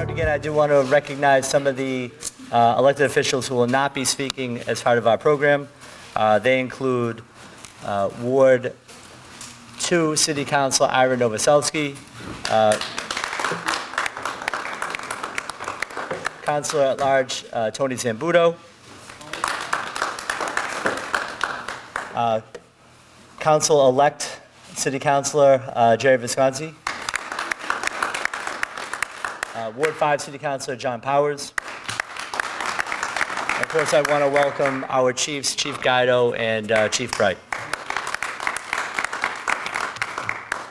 I begin, I do want to recognize some of the elected officials who will not be speaking as part of our program. They include Ward 2 City Councilor Ira Novoselsky, Councilor at Large Tony Zambuto, Council-elect City Councilor Jerry Visconti, Ward 5 City Councilor John Powers. Of course, I want to welcome our chiefs, Chief Guido and Chief Bright.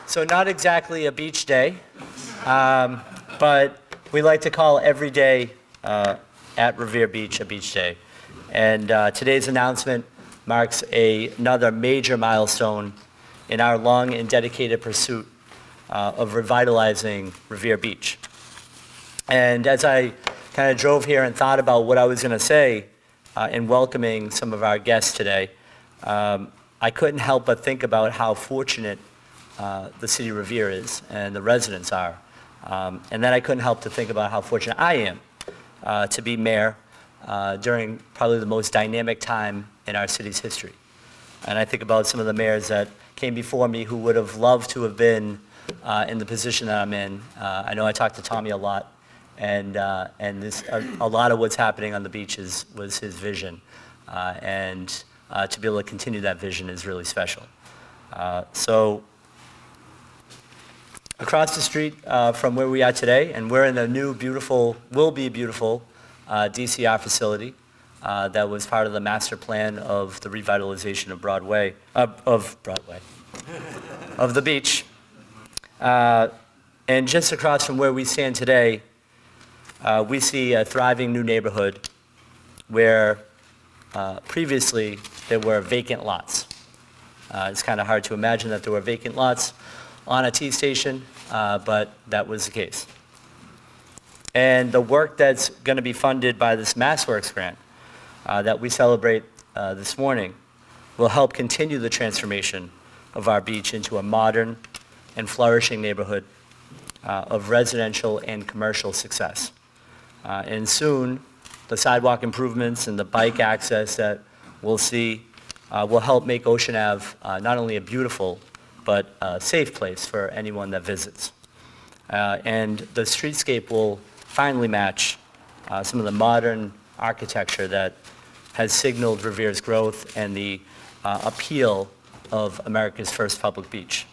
So not exactly a beach day, but we like to call every day at Revere Beach a beach day. And today's announcement marks another major milestone in our long and dedicated pursuit of revitalizing Revere Beach. And as I kind of drove here and thought about what I was going to say in welcoming some of our guests today, I couldn't help but think about how fortunate the city of Revere is and the residents are. And then I couldn't help to think about how fortunate I am to be mayor during probably the most dynamic time in our city's history. And I think about some of the mayors that came before me who would have loved to have been in the position that I'm in. I know I talked to Tommy a lot, and this, a lot of what's happening on the beaches was his vision. And to be able to continue that vision is really special. So across the street from where we are today, and we're in a new beautiful, will be beautiful DCR facility that was part of the master plan of the revitalization of of the beach. And just across from where we stand today, we see a thriving new neighborhood where previously there were vacant lots. It's kind of hard to imagine that there were vacant lots on a T station, but that was the case. And the work that's going to be funded by this MassWorks grant that we celebrate this morning will help continue the transformation of our beach into a modern and flourishing neighborhood of residential and commercial success. And soon, the sidewalk improvements and the bike access that we'll see will help make Ocean Ave not only a beautiful, but a safe place for anyone that visits. And the streetscape will finally match some of the modern architecture that has signaled Revere's growth and the appeal of America's first public beach.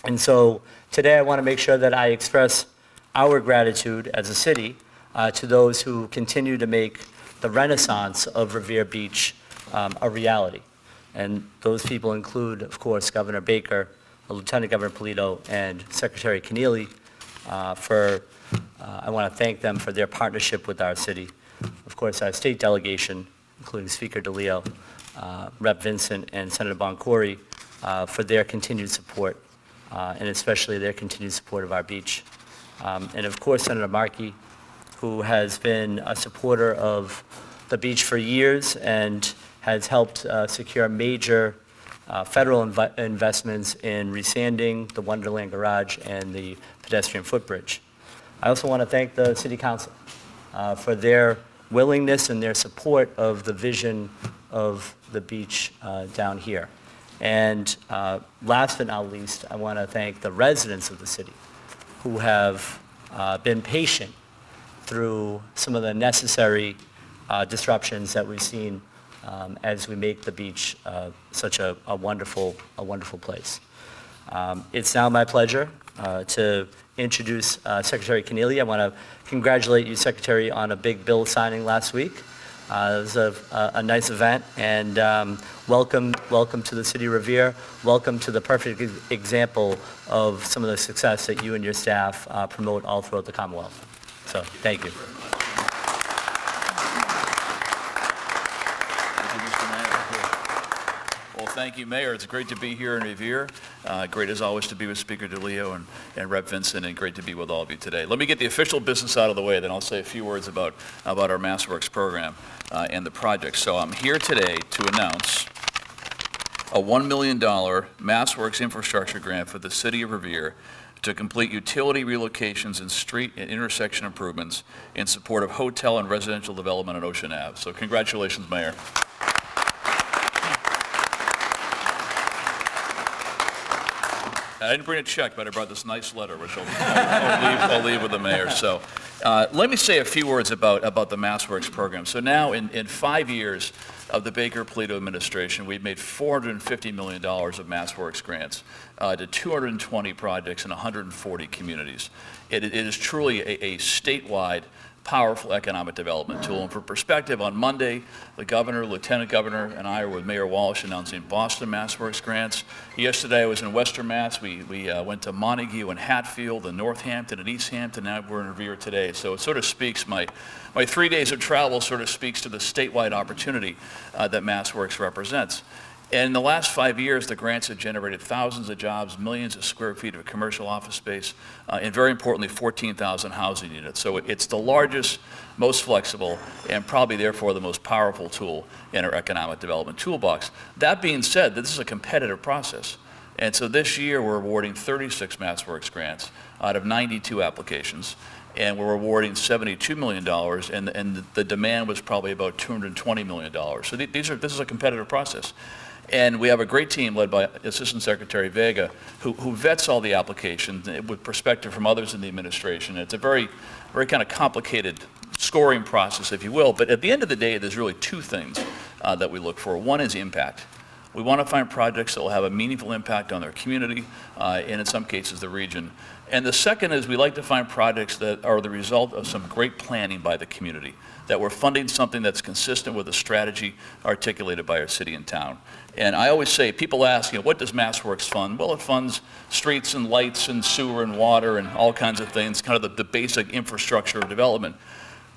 And so today I want to make sure that I express our gratitude as a city to those who continue to make the renaissance of Revere Beach a reality. And those people include, of course, Governor Baker, Lieutenant Governor Polito, and Secretary Kennealy. I want to thank them for their partnership with our city. Of course, our state delegation, including Speaker DeLeo, Rep. Vincent, and Senator Boncore, for their continued support, and especially their continued support of our beach. And of course, Senator Markey, who has been a supporter of the beach for years and has helped secure major federal investments in resanding the Wonderland Garage and the pedestrian footbridge. I also want to thank the City Council for their willingness and their support of the vision of the beach down here. And last but not least, I want to thank the residents of the city who have been patient through some of the necessary disruptions that we've seen as we make the beach such a wonderful place. It's now my pleasure to introduce Secretary Kennealy. I want to congratulate you, Secretary, on a big bill signing last week. It was a nice event, and welcome to the City of Revere. Welcome to the perfect example of some of the success that you and your staff promote all throughout the Commonwealth. So, thank you. Thank you, Mayor. It's great to be here in Revere. Great, as always, to be with Speaker DeLeo and Rep. Vincent, and great to be with all of you today. Let me get the official business out of the way, then I'll say a few words about our MassWorks program and the project. So I'm here today to announce a $1 million MassWorks infrastructure grant for the City of Revere to complete utility relocations and street and intersection improvements in support of hotel and residential development on Ocean Ave. So congratulations, Mayor. I didn't bring a check, but I brought this nice letter, which I'll leave with the mayor. So let me say a few words about the MassWorks program. So now in 5 years of the Baker-Polito administration, we've made $450 million of MassWorks grants to 220 projects in 140 communities. It is truly a statewide, powerful economic development tool. And for perspective, on Monday, the governor, lieutenant governor, and I were with Mayor Walsh announcing Boston MassWorks grants. Yesterday I was in Western Mass. We went to Montague and Hatfield and Northampton and East Hampton. Now we're in Revere today. So it sort of speaks, my 3 days of travel sort of speaks to the statewide opportunity that MassWorks represents. And in the last 5 years, the grants have generated thousands of jobs, millions of square feet of commercial office space, and very importantly, 14,000 housing units. So it's the largest, most flexible, and probably therefore the most powerful tool in our economic development toolbox. That being said, this is a competitive process. And so this year, we're awarding 36 MassWorks grants out of 92 applications. And we're awarding $72 million, and the demand was probably about $220 million. So this is a competitive process. And we have a great team led by Assistant Secretary Vega, who vets all the applications with perspective from others in the administration. It's a very, very kind of complicated scoring process, if you will. But at the end of the day, there's really two things that we look for. One is impact. We want to find projects that will have a meaningful impact on their community, and in some cases, the region. And the second is we like to find projects that are the result of some great planning by the community, that we're funding something that's consistent with a strategy articulated by our city and town. And I always say, people ask, what does MassWorks fund? Well, it funds streets and lights and sewer and water and all kinds of things, kind of the basic infrastructure of development.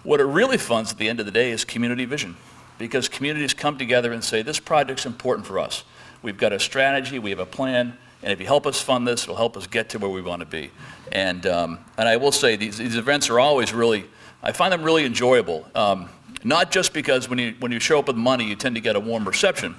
What it really funds at the end of the day is community vision, because communities come together and say, this project's important for us. We've got a strategy, we have a plan, and if you help us fund this, it'll help us get to where we want to be. And I will say, these events are always really, I find them really enjoyable. Not just because when you show up with money, you tend to get a warm reception,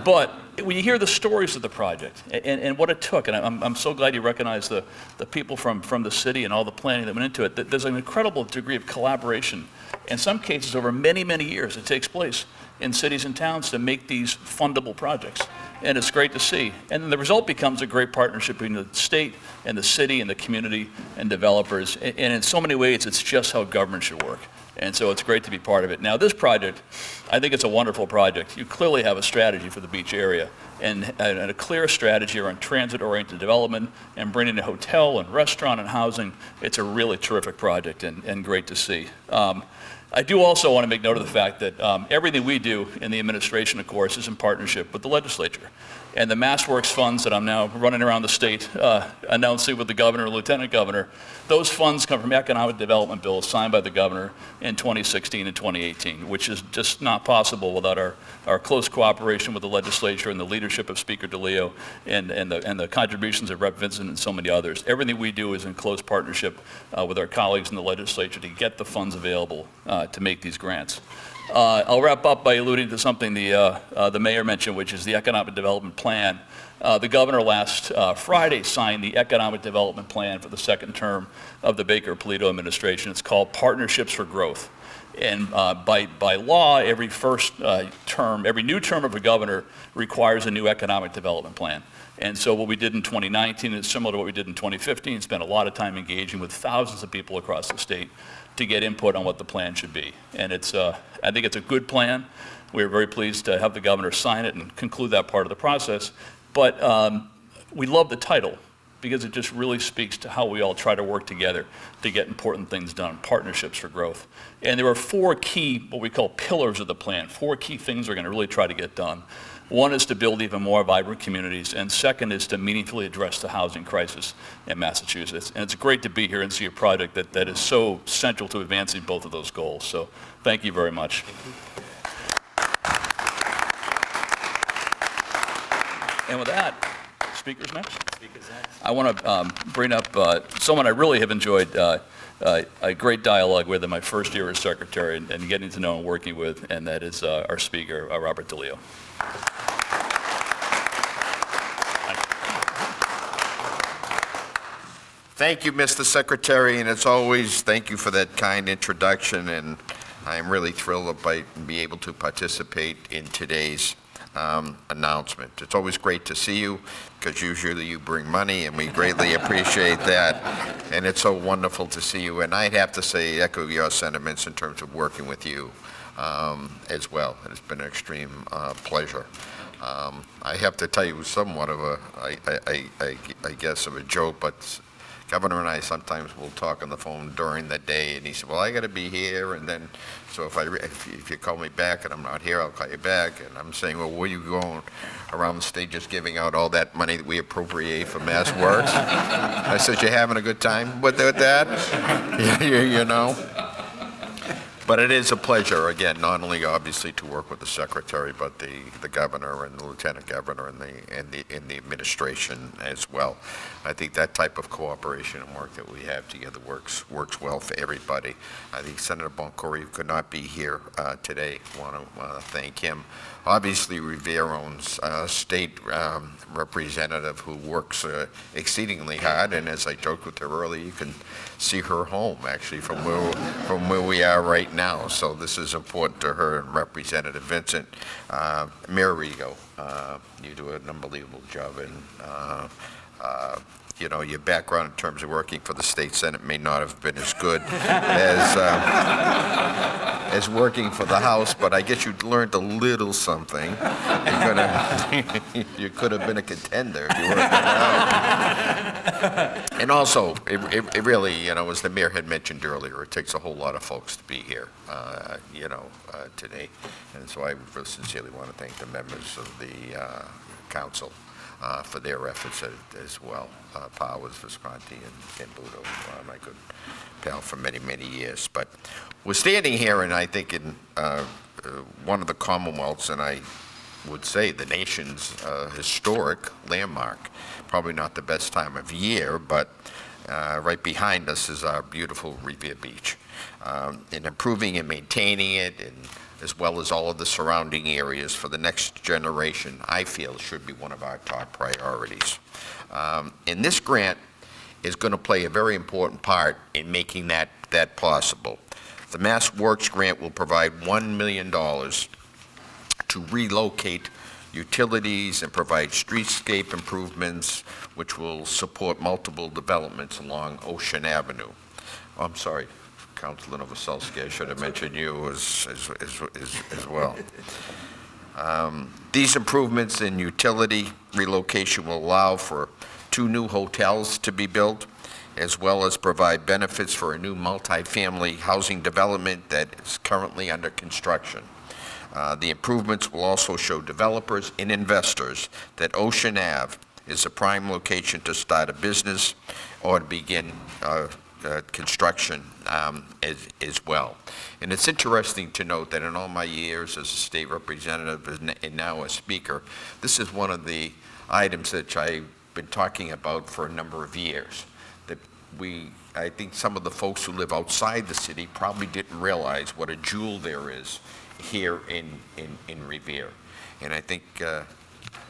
but when you hear the stories of the project and what it took, and I'm so glad you recognize the people from the city and all the planning that went into it, there's an incredible degree of collaboration. In some cases, over many, many years, it takes place in cities and towns to make these fundable projects. And it's great to see. And then the result becomes a great partnership between the state and the city and the community and developers. And in so many ways, it's just how government should work. And so it's great to be part of it. Now, this project, I think it's a wonderful project. You clearly have a strategy for the beach area and a clear strategy around transit-oriented development and bringing a hotel and restaurant and housing. It's a really terrific project and great to see. I do also want to make note of the fact that everything we do in the administration, of course, is in partnership with the legislature. And the MassWorks funds that I'm now running around the state announcing with the governor and lieutenant governor, those funds come from economic development bills signed by the governor in 2016 and 2018, which is just not possible without our close cooperation with the legislature and the leadership of Speaker DeLeo and the contributions of Rep. Vincent and so many others. Everything we do is in close partnership with our colleagues in the legislature to get the funds available to make these grants. I'll wrap up by alluding to something the mayor mentioned, which is the economic development plan. The governor last Friday signed the economic development plan for the second term of the Baker-Polito administration. It's called Partnerships for Growth. And by law, every new term of a governor requires a new economic development plan. And so what we did in 2019 is similar to what we did in 2015, spent a lot of time engaging with thousands of people across the state to get input on what the plan should be. And I think it's a good plan. We're very pleased to have the governor sign it and conclude that part of the process. But we love the title because it just really speaks to how we all try to work together to get important things done, partnerships for growth. And there are four key, what we call pillars of the plan, four key things we're going to really try to get done. One is to build even more vibrant communities, and second is to meaningfully address the housing crisis in Massachusetts. And it's great to be here and see a project that is so central to advancing both of those goals. So thank you very much. And with that, speakers next. I want to bring up someone I really have enjoyed a great dialogue with in my first year as secretary and getting to know and working with, and that is our speaker, Robert DeLeo. Thank you, Mr. Secretary, and as always, thank you for that kind introduction, and I am really thrilled to be able to participate in today's announcement. It's always great to see you, because usually you bring money, and we greatly appreciate that, and it's so wonderful to see you, and I'd have to say, echo your sentiments in terms of working with you as well. It's been an extreme pleasure. I have to tell you somewhat of a, I guess, of a joke, but Governor and I sometimes will talk on the phone during the day, and he said, well, I got to be here, and then, so if you call me back and I'm not here, I'll call you back, and I'm saying, well, where are you going around the state just giving out all that money that we appropriate for MassWorks? I said, you having a good time with that? you know? But it is a pleasure, again, not only obviously to work with the Secretary, but the Governor and the Lieutenant Governor and the administration as well. I think that type of cooperation and work that we have together works well for everybody. I think Senator Boncore, who could not be here today, want to thank him. Obviously, Revere owns a state representative who works exceedingly hard, and as I joked with her earlier, you can see her home actually from where we are right now. So this is important to her and Representative Vincent. Mayor Arrigo, you do an unbelievable job, and you know, your background in terms of working for the state senate may not have been as good as working for the House, but I guess you learned a little something. You could have been a contender if you worked for the House. And also, it really, you know, as the mayor had mentioned earlier, it takes a whole lot of folks to be here, you know, today. And so I sincerely want to thank the members of the council for their efforts as well. Powers, Visconti, and Budo, my good pal for many, many years. But we're standing here, and I think in one of the Commonwealths, and I would say the nation's historic landmark. Probably not the best time of year, but right behind us is our beautiful Revere Beach. In improving and maintaining it, and as well as all of the surrounding areas for the next generation, I feel should be one of our top priorities. And this grant is going to play a very important part in making that possible. The MassWorks grant will provide $1 million to relocate utilities and provide streetscape improvements, which will support multiple developments along Ocean Avenue. Oh, I'm sorry, Councilor Novoselsky, I should have mentioned you as well. These improvements in utility relocation will allow for 2 new hotels to be built, as well as provide benefits for a new multifamily housing development that is currently under construction. The improvements will also show developers and investors that Ocean Ave is a prime location to start a business or to begin construction as well. And it's interesting to note that in all my years as a state representative and now a speaker, this is one of the items that I've been talking about for a number of years. That I think some of the folks who live outside the city probably didn't realize what a jewel there is here in Revere. And I think,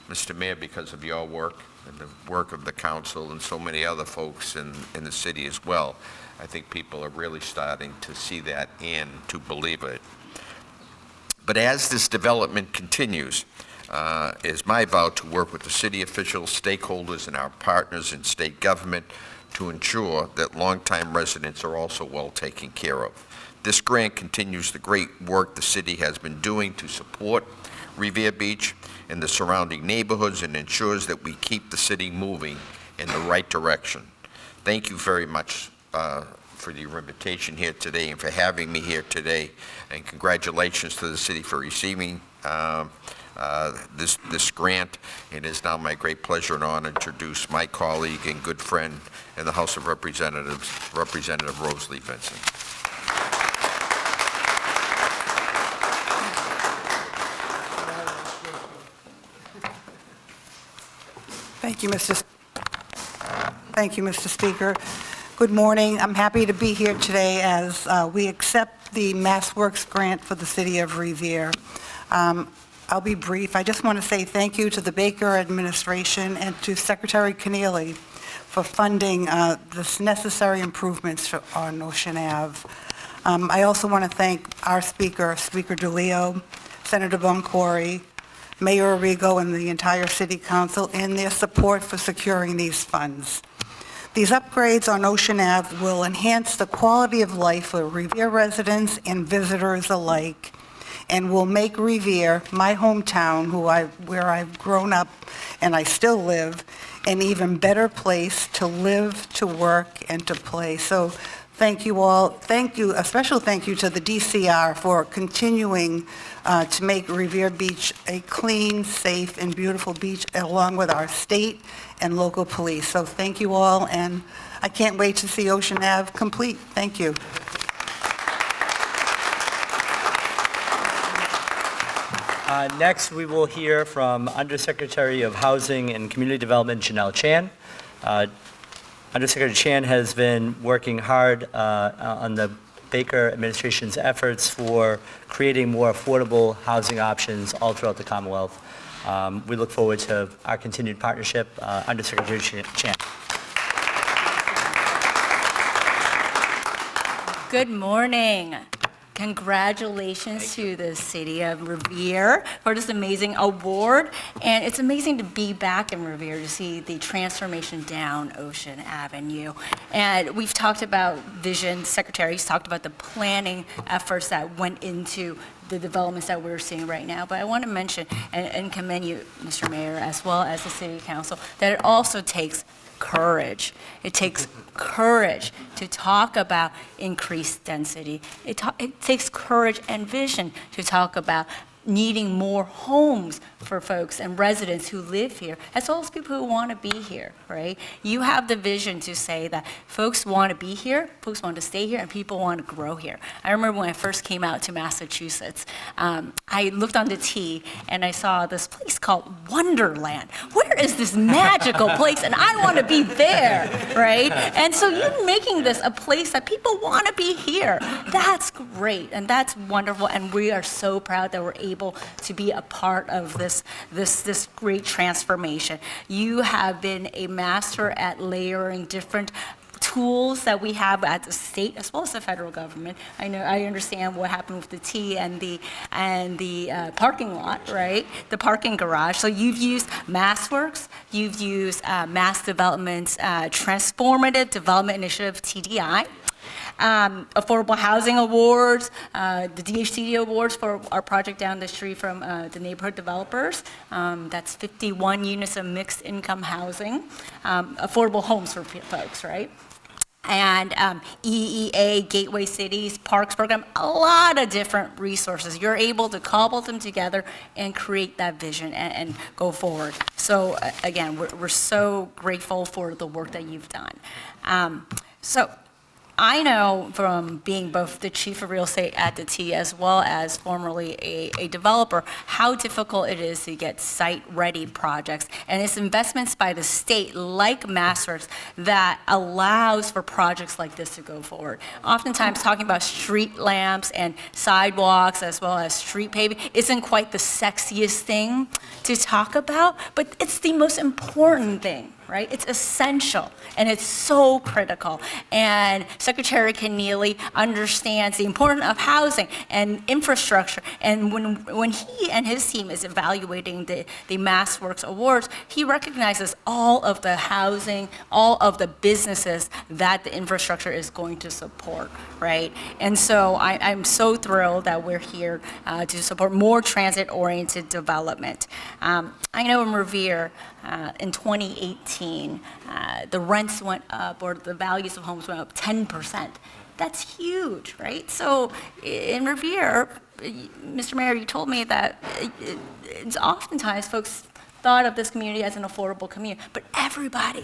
Mr. Mayor, because of your work and the work of the council and so many other folks in the city as well, I think people are really starting to see that and to believe it. But as this development continues, it's my vow to work with the city officials, stakeholders, and our partners in state government to ensure that longtime residents are also well taken care of. This grant continues the great work the city has been doing to support Revere Beach and the surrounding neighborhoods and ensures that we keep the city moving in the right direction. Thank you very much for your invitation here today and for having me here today, and congratulations to the city for receiving this grant. It is now my great pleasure and honor to introduce my colleague and good friend in the House of Representatives, Representative Rosalie Vincent. Thank you, Mr. Speaker. Good morning. I'm happy to be here today as we accept the MassWorks grant for the city of Revere. I'll be brief. I just want to say thank you to the Baker administration and to Secretary Kennealy for for funding this necessary improvements on Ocean Ave. I also want to thank our speaker, Speaker DeLeo, Senator Boncore, Mayor Arrigo, and the entire City Council in their support for securing these funds. These upgrades on Ocean Ave will enhance the quality of life for Revere residents and visitors alike, and will make Revere, my hometown, where I've grown up and I still live, an even better place to live, to work, and to play. So thank you all. Thank you, a special thank you to the DCR for continuing to make Revere Beach a clean, safe, and beautiful beach, along with our state and local police. So thank you all, and I can't wait to see Ocean Ave complete. Thank you. Next, we will hear from Undersecretary of Housing and Community Development, Janelle Chan. Undersecretary Chan has been working hard on the Baker administration's efforts for creating more affordable housing options all throughout the Commonwealth. We look forward to our continued partnership. Undersecretary Chan. Good morning. Congratulations to the City of Revere for this amazing award. And it's amazing to be back in Revere to see the transformation down Ocean Avenue. And we've talked about vision, Secretary's talked about the planning efforts that went into the developments that we're seeing right now. But I want to mention and commend you, Mr. Mayor, as well as the City Council, that it also takes courage. It takes courage to talk about increased density. It takes courage and vision to talk about needing more homes for folks and residents who live here, as well as people who want to be here, right? You have the vision to say that folks want to be here, folks want to stay here, and people want to grow here. I remember when I first came out to Massachusetts, I looked on the T and I saw this place called Wonderland. Where is this magical place? And I want to be there, right? And so you're making this a place that people want to be here. That's great, and that's wonderful, and we are so proud that we're able to be a part of this great transformation. You have been a master at layering different tools that we have at the state as well as the federal government. I understand what happened with the T and the parking lot, right? The parking garage. So you've used MassWorks, you've used Mass Development's Transformative Development Initiative, TDI. Affordable Housing Awards, the DHCD Awards for our project down the street from the neighborhood developers. That's 51 units of mixed income housing, affordable homes for folks, right? And EEA, Gateway Cities, Parks Program, a lot of different resources. You're able to cobble them together and create that vision and go forward. So again, we're so grateful for the work that you've done. So I know from being both the chief of real estate at the T as well as formerly a developer, how difficult it is to get site-ready projects. And it's investments by the state, like MassWorks, that allows for projects like this to go forward. Oftentimes talking about street lamps and sidewalks as well as street paving isn't quite the sexiest thing to talk about, but it's the most important thing. Right? It's essential, and it's so critical. And Secretary Kennealy understands the importance of housing and infrastructure. And when he and his team is evaluating the MassWorks Awards, he recognizes all of the housing, all of the businesses that the infrastructure is going to support, right? And so I'm so thrilled that we're here to support more transit-oriented development. I know in Revere, in 2018, the rents went up, or the values of homes went up 10%. That's huge, right? So in Revere, Mr. Mayor, you told me that it's oftentimes folks thought of this community as an affordable community, but everybody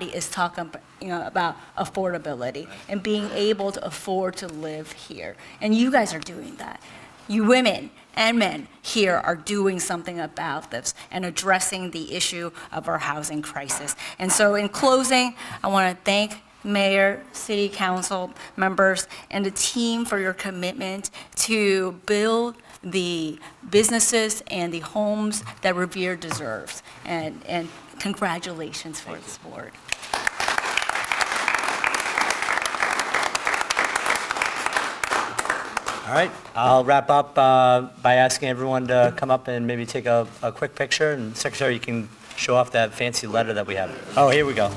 is talking about affordability and being able to afford to live here. And you guys are doing that. You women and men here are doing something about this and addressing the issue of our housing crisis. And so in closing, I want to thank Mayor, City Council members, and the team for your commitment to build the businesses and the homes that Revere deserves. And congratulations for this board. All right, I'll wrap up by asking everyone to come up and maybe take a quick picture. And Secretary, you can show off that fancy letter that we have. Oh, here we go.